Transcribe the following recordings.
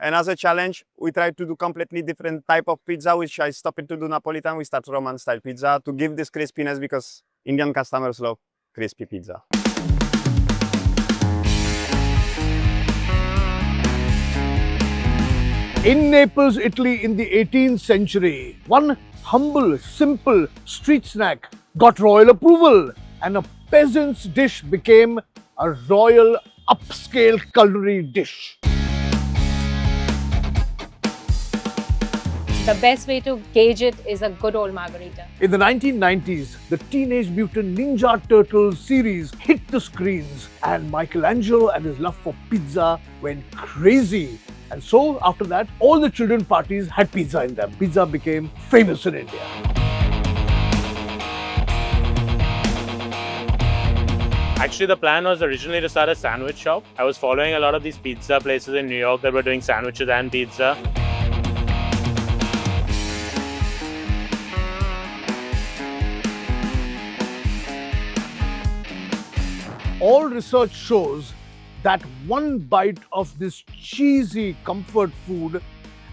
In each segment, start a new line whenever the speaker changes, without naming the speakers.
And as a challenge, we tried to do completely different type of pizza, which I stopped to do Napolitan. We start Roman style pizza to give this crispiness because Indian customers love crispy pizza.
In Naples, Italy in the 18th century, one humble, simple street snack got royal approval and a peasant's dish became a royal upscale culinary dish.
The best way to gauge it is a good old margarita.
In the 1990s, the Teenage Mutant Ninja Turtles series hit the screens and Michelangelo and his love for pizza went crazy. And so, after that, all the children parties had pizza in them. Pizza became famous in India.
Actually, the plan was originally to start a sandwich shop. I was following a lot of these pizza places in New York that were doing sandwiches and pizza.
All research shows that one bite of this cheesy comfort food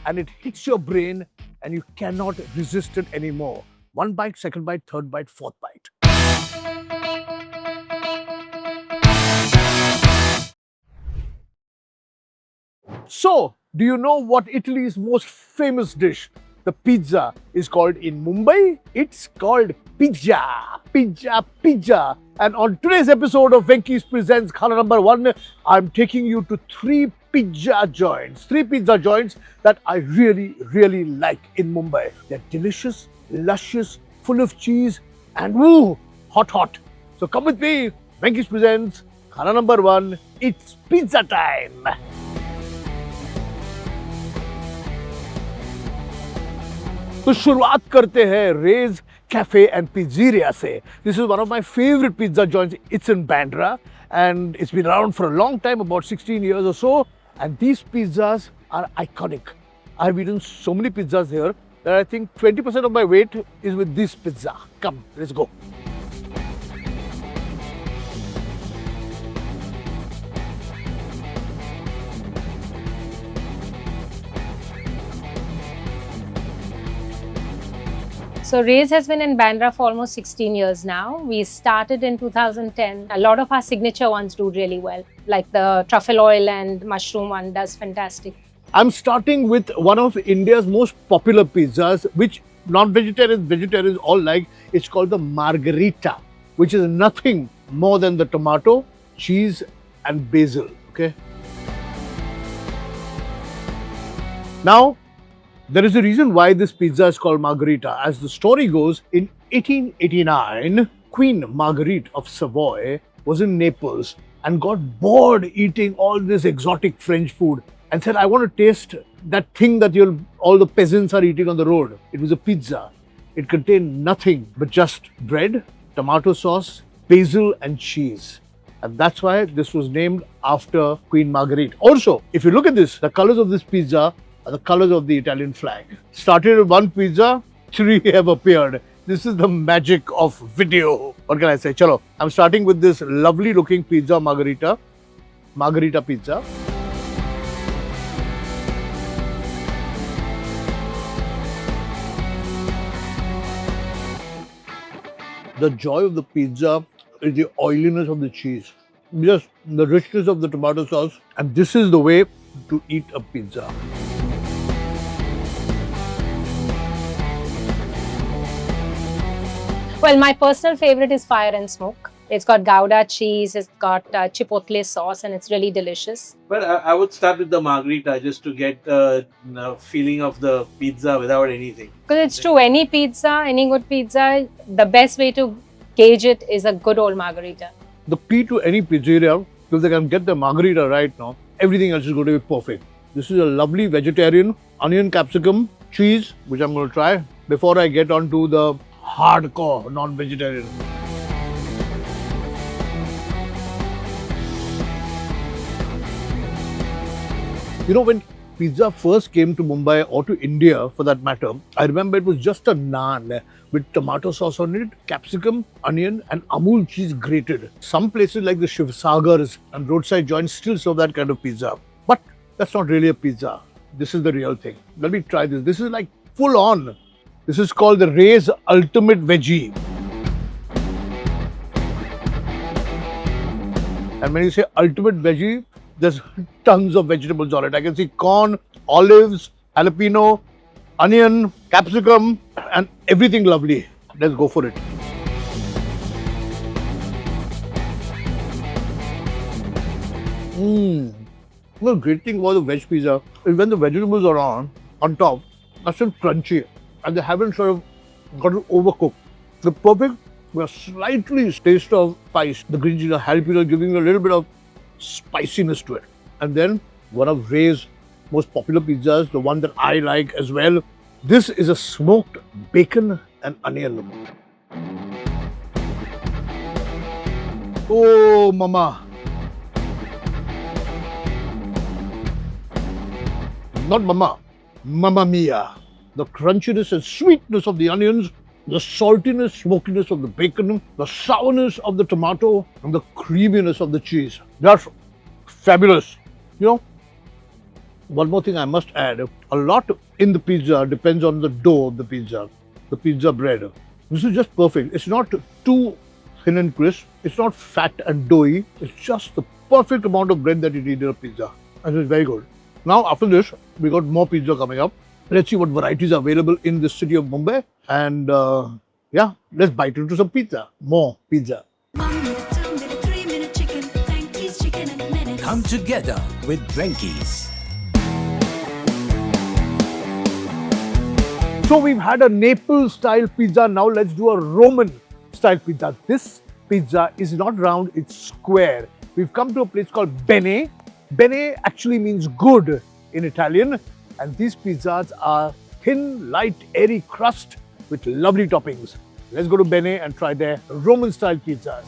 and it hits your brain and you cannot resist it anymore. One bite, second bite, third bite, fourth bite. So, do you know what Italy's most famous dish, the pizza, is called in Mumbai? It's called pizza. Pizza. And on today's episode of Venky's Presents Khana number 1, I'm taking you to three pizza joints that I really like in Mumbai. They're delicious, luscious, full of cheese, and woo, hot. So come with me, Venky's Presents Khana number 1. It's pizza time. तो शुरुआत करते हैं raise cafe and pizzeria से. This is one of my favorite pizza joints. It's in Bandra and it's been around for a long time, about 16 years or so. And these pizzas are iconic. I've eaten so many pizzas here that I think 20% of my weight is with this pizza. Come, let's go.
So Ray's has been in Bandra for almost 16 years now. We started in 2010. A lot of our signature ones do really well, like the truffle oil and mushroom one does fantastic.
I'm starting with one of India's most popular pizzas, which non-vegetarians, vegetarians all like. It's called the margherita, which is nothing more than the tomato, cheese and basil, okay? Now, there is a reason why this pizza is called margherita. As the story goes, in 1889, Queen Marguerite of Savoy was in Naples and got bored eating all this exotic French food and said, I want to taste that thing that all the peasants are eating on the road. It was a pizza. It contained nothing but just bread, tomato sauce, basil and cheese. And that's why this was named after Queen Marguerite. Also, if you look at this, the colors of this pizza are the colors of the Italian flag. Started with one pizza, three have appeared. This is the magic of video. What can I say? Chalo, I'm starting with this lovely looking pizza margherita pizza. The joy of the pizza is the oiliness of the cheese, just the richness of the tomato sauce, and this is the way to eat a pizza.
Well, my personal favorite is Fire and Smoke. It's got Gouda cheese, it's got chipotle sauce, and it's really delicious.
But I would start with the margherita just to get the feeling of the pizza without anything.
Because it's true, any pizza, any good pizza, the best way to gauge it is a good old margarita.
The key to any pizzeria, if they can get the margherita right now, everything else is going to be perfect. This is a lovely vegetarian, onion, capsicum, cheese, which I'm going to try before I get on to the hardcore non-vegetarian. You know, when pizza first came to Mumbai or to India for that matter, I remember it was just a naan with tomato sauce on it, capsicum, onion and Amul cheese grated. Some places like the Shiv Sagars and roadside joints still serve that kind of pizza. But that's not really a pizza. this is the real thing. Let me try this. This is like full on. This is called the Ray's Ultimate Veggie. And when you say ultimate veggie, there's tons of vegetables on it. I can see corn, olives, jalapeno, onion, capsicum, and everything lovely. Let's go for it. The great thing about the veg pizza is when the vegetables are on top, are still crunchy and they haven't sort of gotten overcooked. The perfect, with a slightly taste of spice. The green chili jalapeno giving a little bit of spiciness to it. And then one of Ray's most popular pizzas, the one that I like as well. This is a smoked bacon and onion. Oh, mama. Not mama, mamma mia. The crunchiness and sweetness of the onions, the saltiness, smokiness of the bacon, the sourness of the tomato, and the creaminess of the cheese. That's fabulous. You know, one more thing I must add, a lot in the pizza depends on the dough of the pizza bread. This is just perfect. It's not too thin and crisp. It's not fat and doughy. It's just the perfect amount of bread that you need in a pizza. And it's very good. Now, after this, we got more pizza coming up. Let's see what varieties are available in the city of Mumbai. And yeah, let's bite into some pizza. More pizza.
1 minute, 2 minute, 3 minute chicken, Frankie's chicken in a minute.
Come together with Drenkies.
So we've had a Naples style pizza. Now let's do a Roman style pizza. This pizza is not round, it's square. We've come to a place called Bene. Bene actually means good in Italian. And these pizzas are thin, light, airy crust with lovely toppings. Let's go to Bene and try their Roman style pizzas.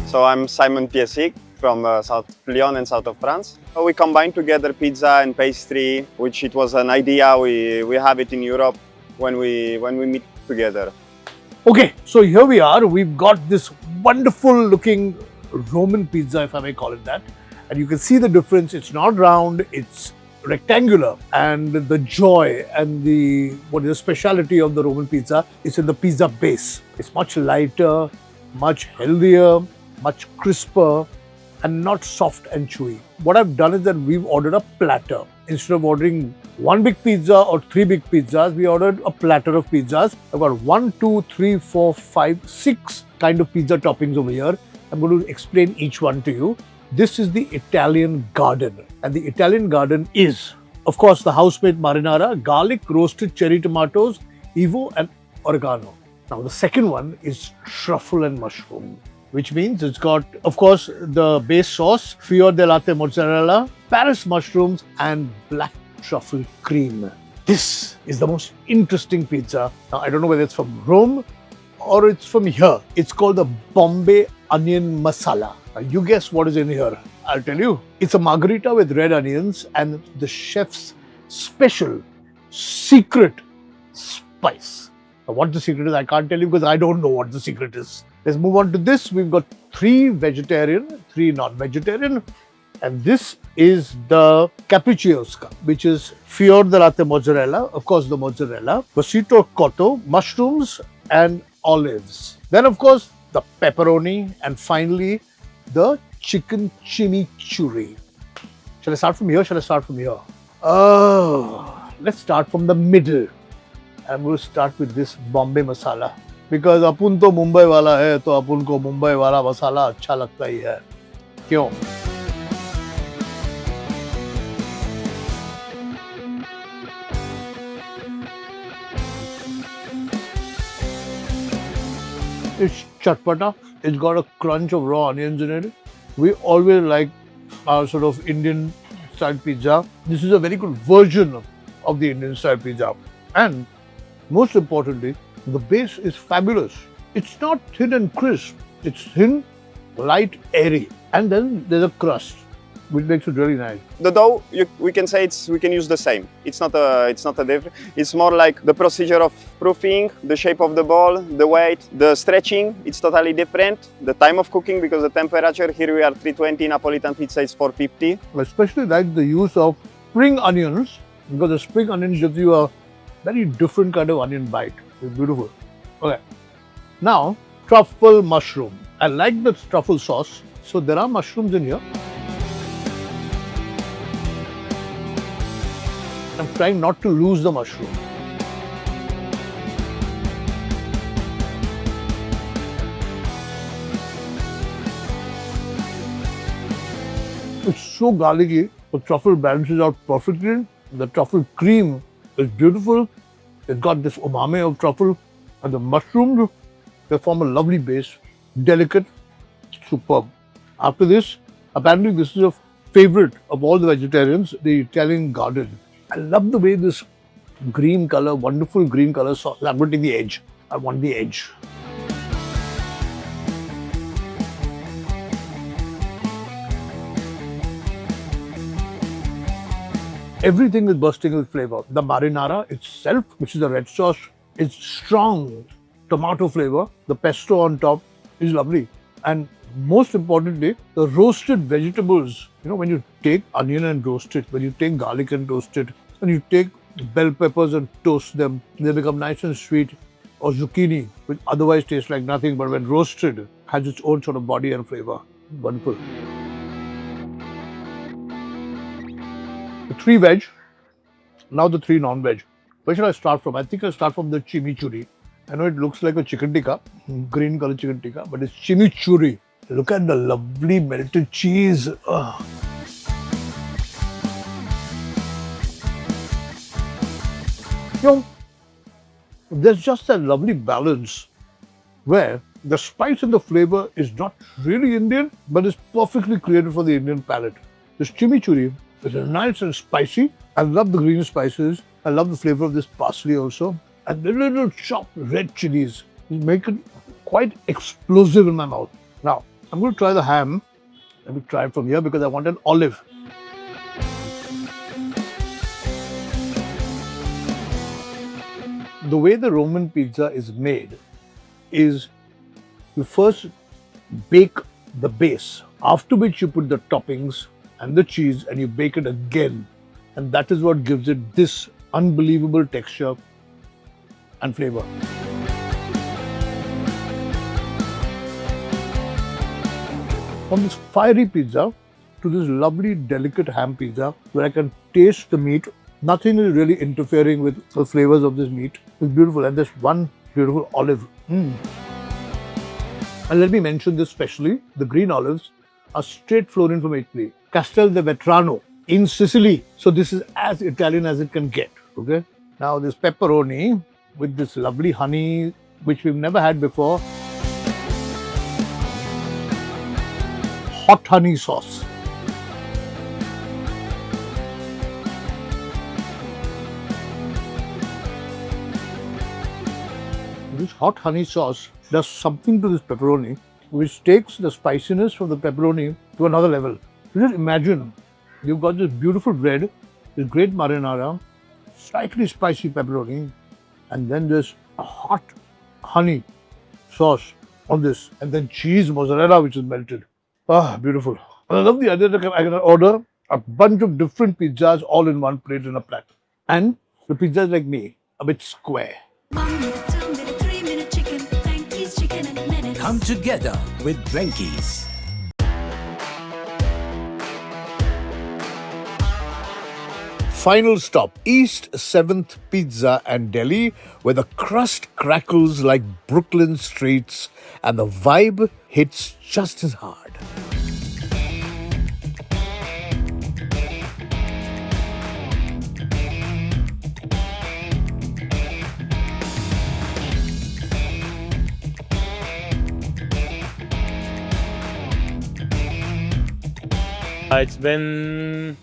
So I'm Simon Piesic from South Lyon and south of France. So we combined together pizza and pastry, which it was an idea. We have it in Europe when we meet together.
Okay, so here we are. We've got this wonderful looking Roman pizza, if I may call it that. And you can see the difference. It's not round, it's rectangular. And the joy and what is the speciality of the Roman pizza is in the pizza base. It's much lighter, much healthier, much crisper, and not soft and chewy. What I've done is that we've ordered a platter. Instead of ordering one big pizza or three big pizzas, we ordered a platter of pizzas. I've got 1, 2, 3, 4, 5, 6 kind of pizza toppings over here. I'm going to explain each one to you. This is the Italian garden. And the Italian garden is, of course, the house-made marinara, garlic, roasted cherry tomatoes, evo, and oregano. Now, the second one is truffle and mushroom, which means it's got, of course, the base sauce, fior di latte mozzarella, Paris mushrooms, and black truffle cream. This is the most interesting pizza. Now, I don't know whether it's from Rome or it's from here. It's called the Bombay Onion Masala. Now, you guess what is in here. I'll tell you. It's a margherita with red onions and the chef's special secret spice. Now, what the secret is, I can't tell you because I don't know what the secret is. Let's move on to this. We've got 3 vegetarian, 3 non-vegetarian. And this is the capricciosca, which is fior di latte mozzarella, of course the mozzarella, prosciutto cotto, mushrooms and olives. Then of course the pepperoni and finally the chicken chimichurri. Shall I start from here? Shall I start from here? Oh, let's start from the middle. I'm going to start with this Bombay masala. Because अपन तो मुंबई वाला है तो अपन को मुंबई वाला मसाला अच्छा लगता ही है क्यों It's chatpata. It's got a crunch of raw onions in it. We always like our sort of Indian style pizza. This is a very good version of the Indian style pizza. And most importantly, the base is fabulous. It's not thin and crisp. It's thin, light, airy. And then there's a crust. which makes it really nice.
The dough, we can say we can use the same. It's not a different. It's more like the procedure of proofing, the shape of the ball, the weight, the stretching. It's totally different. The time of cooking, because the temperature here we are 320. Napolitan pizza is 450.
I especially like the use of spring onions, because the spring onion gives you a very different kind of onion bite. It's beautiful. Okay. Now, truffle mushroom. I like the truffle sauce. So there are mushrooms in here. I'm trying not to lose the mushroom. It's so garlicky. The truffle balances out perfectly. The truffle cream is beautiful. It's got this umami of truffle, and the mushrooms, they form a lovely base. Delicate, superb. After this, apparently this is a favorite of all the vegetarians, the Italian garden. I love the way this green color, wonderful green color sauce. I'm going to take the edge. I want the edge. Everything is bursting with flavor. The marinara itself, which is a red sauce, is strong tomato flavor. The pesto on top is lovely. And most importantly, the roasted vegetables. You know, when you take onion and roast it, when you take garlic and roast it, and you take bell peppers and toast them, they become nice and sweet. Or zucchini, which otherwise tastes like nothing, but when roasted, has its own sort of body and flavor. Wonderful. The 3 veg, now the 3 non-veg. Where should I start from? I think I'll start from the chimichurri. I know it looks like a chicken tikka, green color chicken tikka, but it's chimichurri. Look at the lovely melted cheese. Ugh. You know, there's just that lovely balance where the spice and the flavor is not really Indian, but is perfectly created for the Indian palate. This chimichurri is nice and spicy. I love the green spices. I love the flavor of this parsley also. And the little chopped red chilies make it quite explosive in my mouth. Now, I'm going to try the ham. Let me try it from here because I want an olive. The way the Roman pizza is made is you first bake the base, after which you put the toppings and the cheese and you bake it again. And that is what gives it this unbelievable texture and flavor. From this fiery pizza to this lovely delicate ham pizza where I can taste the meat, nothing is really interfering with the flavors of this meat. It's beautiful, and there's one beautiful olive. And let me mention this specially, the green olives are straight flown in from Italy. Castel de Vetrano in Sicily. So this is as Italian as it can get, okay? Now this pepperoni with this lovely honey, which we've never had before. Hot honey sauce. This hot honey sauce does something to this pepperoni, which takes the spiciness from the pepperoni to another level. Just imagine, you've got this beautiful bread, this great marinara, slightly spicy pepperoni, and then this hot honey sauce on this, and then cheese mozzarella which is melted. Ah, beautiful. And I love the idea that I can order a bunch of different pizzas all in one plate in a platter. And the pizza is like me, a bit square.
1 minute, 2 minute, 3 minute chicken. Frankie's chicken in minutes.
Come together with Drankies.
Final stop, East 7th Pizza and Deli, where the crust crackles like Brooklyn streets and the vibe hits just as hard.
It's been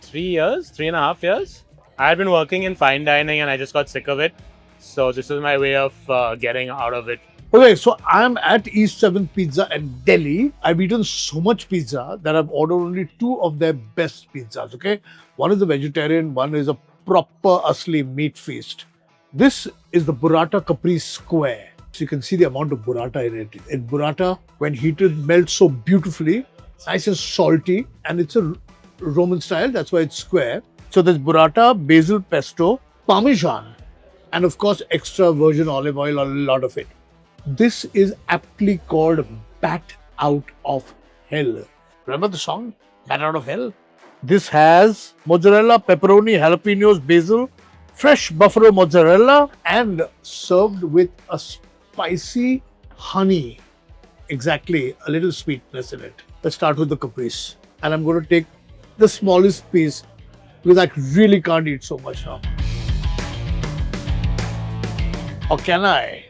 3.5 years. I had been working in fine dining and I just got sick of it. So this is my way of getting out of it.
Okay, so I'm at East 7th Pizza and Delhi. I've eaten so much pizza that I've ordered only two of their best pizzas, okay? One is a vegetarian, one is a proper asli meat feast. This is the burrata caprese square. So you can see the amount of burrata in it. And burrata, when heated, melts so beautifully, nice and salty, and it's a Roman style, that's why it's square. So there's burrata, basil pesto, parmesan, and of course extra virgin olive oil, a lot of it. This is aptly called Bat Out of Hell. Remember the song? Bat Out of Hell? This has mozzarella, pepperoni, jalapenos, basil, fresh buffalo mozzarella, and served with a spicy honey. Exactly, a little sweetness in it. Let's start with the caprese. And I'm going to take the smallest piece because I really can't eat so much now. Or can I?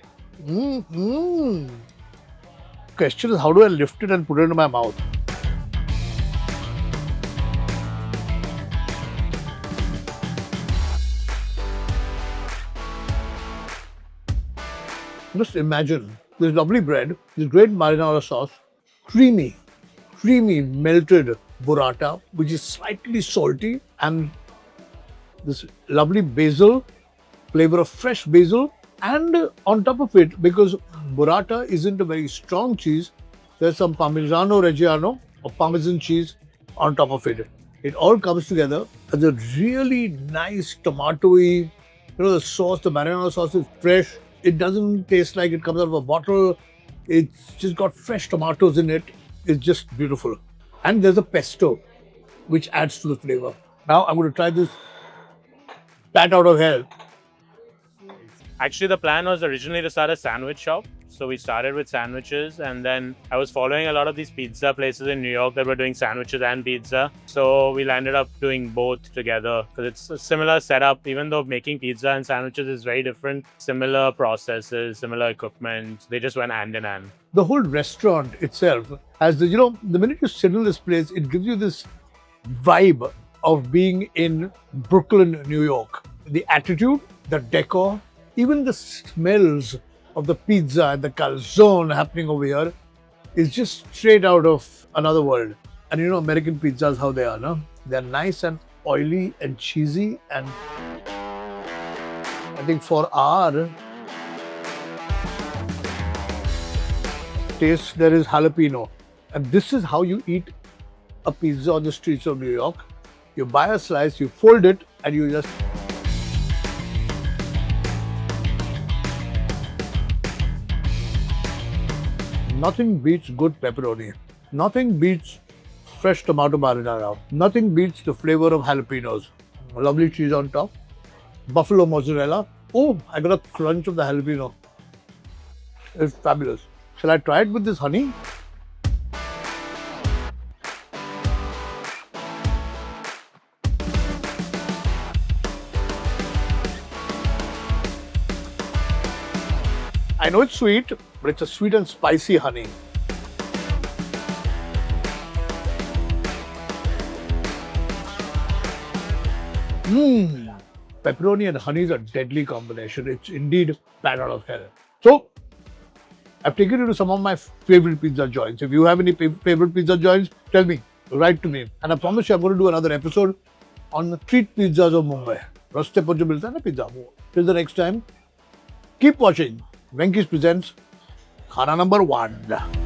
Question is, how do I lift it and put it into my mouth? Just imagine this lovely bread, this great marinara sauce, creamy melted burrata, which is slightly salty, and this lovely basil, flavor of fresh basil. And on top of it, because burrata isn't a very strong cheese, there's some Parmigiano Reggiano or Parmesan cheese on top of it. It all comes together as a really nice tomatoey, the sauce, the marinara sauce is fresh. It doesn't taste like it comes out of a bottle. It's just got fresh tomatoes in it. It's just beautiful. And there's a pesto, which adds to the flavor. Now I'm going to try this Bat Out of Hell.
Actually, the plan was originally to start a sandwich shop. So we started with sandwiches, and then I was following a lot of these pizza places in New York that were doing sandwiches and pizza. So we landed up doing both together because it's a similar setup, even though making pizza and sandwiches is very different. Similar processes, similar equipment. They just went hand in hand.
The whole restaurant itself has the minute you sit in this place, it gives you this vibe of being in Brooklyn, New York. The attitude, the decor, even the smells of the pizza and the calzone happening over here is just straight out of another world. And American pizzas, how they are, no? They're nice and oily and cheesy, and I think for our taste, there is jalapeno. And this is how you eat a pizza on the streets of New York. You buy a slice, you fold it, and you just... Nothing beats good pepperoni. Nothing beats fresh tomato marinara. Nothing beats the flavor of jalapenos. Lovely cheese on top. Buffalo mozzarella. Oh, I got a crunch of the jalapeno. It's fabulous. Shall I try it with this honey? I know it's sweet, but it's a sweet and spicy honey. Pepperoni and honey is a deadly combination. It's indeed Bat Out of Hell. So, I've taken you to some of my favorite pizza joints. If you have any favorite pizza joints, tell me, write to me. And I promise you I'm going to do another episode on the street pizzas of Mumbai. Raste par jo milta hai na pizza. Till the next time, keep watching. Venky's presents Khana number 1.